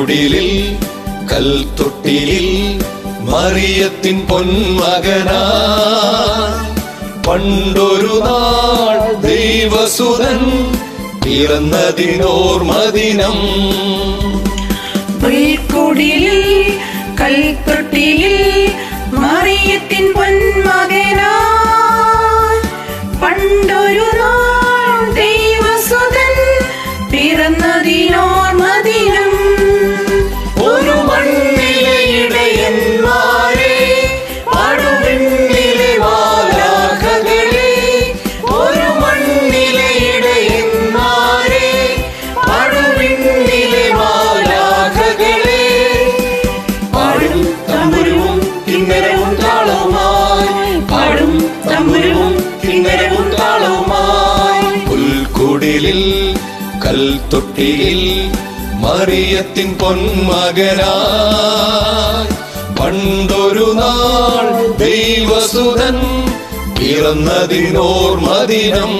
പുൽക്കുടിലിൽ കൽത്തൊട്ടിലിൽ മറിയത്തിൻ പൊന്മകനാ പണ്ടൊരു നാൾ ദൈവസുതൻ പിറന്നതിനോർമദിനം. പുൽക്കുടിലിൽ കൽത്തൊട്ടിലിൽ മറിയത്തിൻ പൊന്മകനാ പണ്ടൊരു നാൾ ദൈവസുതൻ പിറന്നതിനോർമദിനം. ഒരു മണ്ണിലെ ഇടയന്മാരെ പാടുവിണ്ണിലെ മാലാഖകളെ, ഒരു മണ്ണിലെ ഇടയന്മാരെ പാടുവിണ്ണിലെ മാലാഖകളെ, പാടും തമ്പുരുവും കിന്നരവും താളവുമായി, പാടും തമ്പുരുവും കിന്നരവും താളവുമായി. പുൽക്കുടിലിൽ കൽത്തൊട്ടിലിൽ മറിയത്തിൻ പൊന്മകനായി പണ്ടൊരു നാൾ ദൈവസുതൻ പിറന്നതിനോർമദിനം.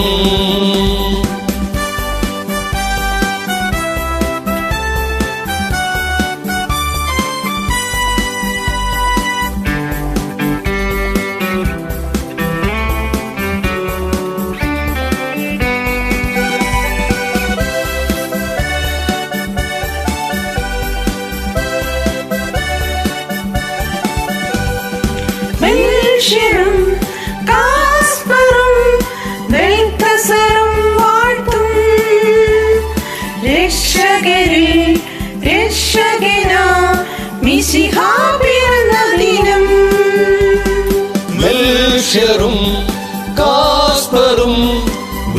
ബെൽഷെറും കാസ്പറും ബെൽതസറും വാഴ്ത്തും രക്ഷകരിൽ രക്ഷകനാം മിശിഹാ പിറന്ന ദിനം. ബെൽഷെറും കാസ്പറും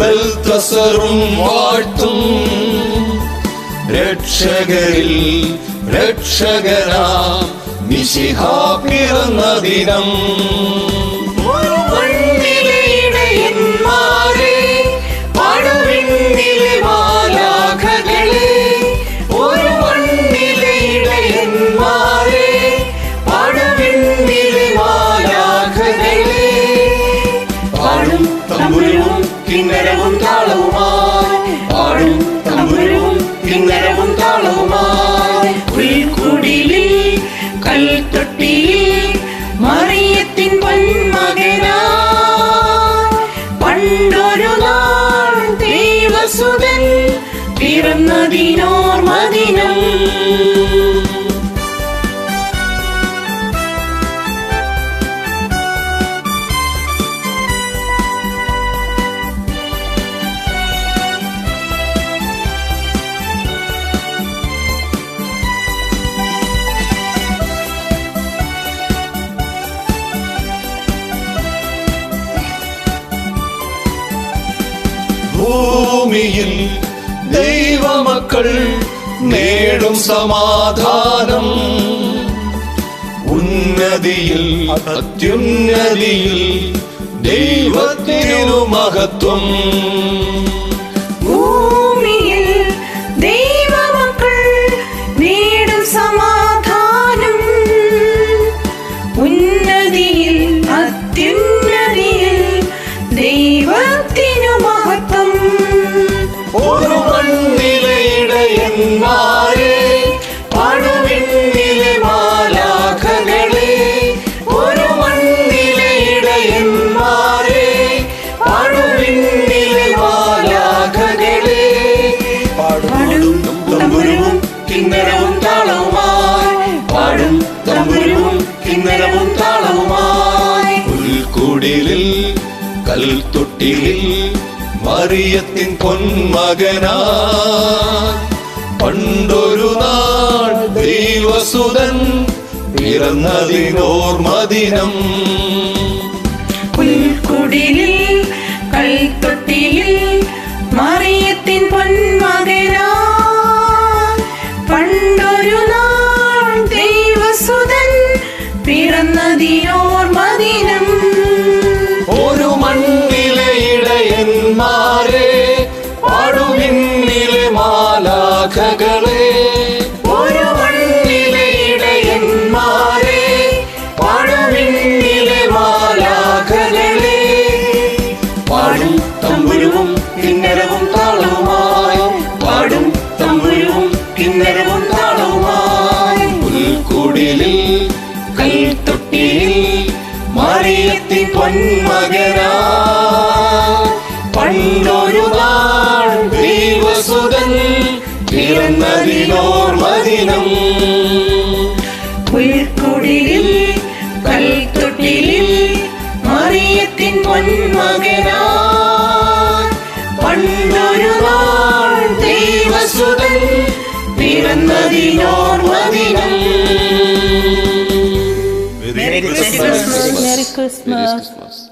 ബെൽതസറും വാഴ്ത്തും രക്ഷകരിൽ രക്ഷകനാം മിശിഹാ പിറന്ന ദിനം. ഒരു മണ്ണിലെ ഇടയന്മാരെ പാടുവിണ്ണിലെ മാലാഖകളെ, ഒരു മണ്ണിലെ ഇടയന്മാരെ പാടുവിണ്ണിലെ മാലാഖകളെ, പാടും തമ്പുരുവും കിന്നരവും താളവുമായി, പാടും തമ്പുരുവും കിന്നരവും താളവുമായി. പുൽക്കുടിലിൽ കൽത്തൊട്ടിലിൽ മറിയത്തിൻ പൊന്മകനാ പണ്ടൊരു നാൾ ദൈവസുതൻ പിറന്നതിനോർമദിനം. ഭൂമിയിൽ ദൈവമക്കൾ നേടും സമാധാനം, ഉന്നതിയിൽ അത്യുന്നതിയിൽ ദൈവത്തിനു മഹത്വം. ഭൂമിയിൽ ദൈവമക്കൾ നേടും സമാധാനം, ഉന്നതിയിൽ അത്യുന്നതിയിൽ ദൈവത്തിനു മഹത്വം. ഒരു മണ്ണിലെ ഇടയന്മാരെ പാടുവിണ്ണിലെ മാലാഖകളെ, ഒരു മണ്ണിലെ ഇടയന്മാരെ പാടുവിണ്ണിലെ മാലാഖകളെ, പാടും തമ്പുരുവും കിന്നരവും താളവുമായി, പാടും തമ്പുരുവും കിന്നരവും താളവുമായി. പുൽക്കുടിലിൽ കൽത്തൊട്ടിലിൽ മറിയത്തിൻ പൊന്മകനാ പണ്ടൊരു നാൾ ദൈവസുതൻ പിറന്നതിനോർമദിനം. പുൽക്കുടിലിൽ കൽത്തൊട്ടിലിൽ മറിയത്തിൻ പൊന്മകനാ പണ്ടൊരു നാൾ ദൈവസുതൻ പിറന്നതിനോർമദിനം. ഒരു മണ്ണിലെ ഇടയന്മാരെ പാടുവിണ്ണിലെ മാലാഖകളെ, ഒരു മണ്ണിലെ ഇടയന്മാരെ പാടുവിണ്ണിലെ മാലാഖകളെ, പാടും തമ്പുരുവും കിന്നരവും താളവുമായി, പാടും തമ്പുരുവും കിന്നരവും താളവുമായി. പൊന്മകനാ പണ്ടൊരു നാൾ ദൈവസുതൻ പിറന്നതിനോർമദിനം പുൽക്കുടിലിൽ കൽത്തൊട്ടിലിൽ മറിയത്തിൻ പൊന്മകനാ പണ്ടൊരു നാൾ ദൈവസുതൻ പിറന്നതിനോർമദിനം. Merry Christmas. Merry Christmas.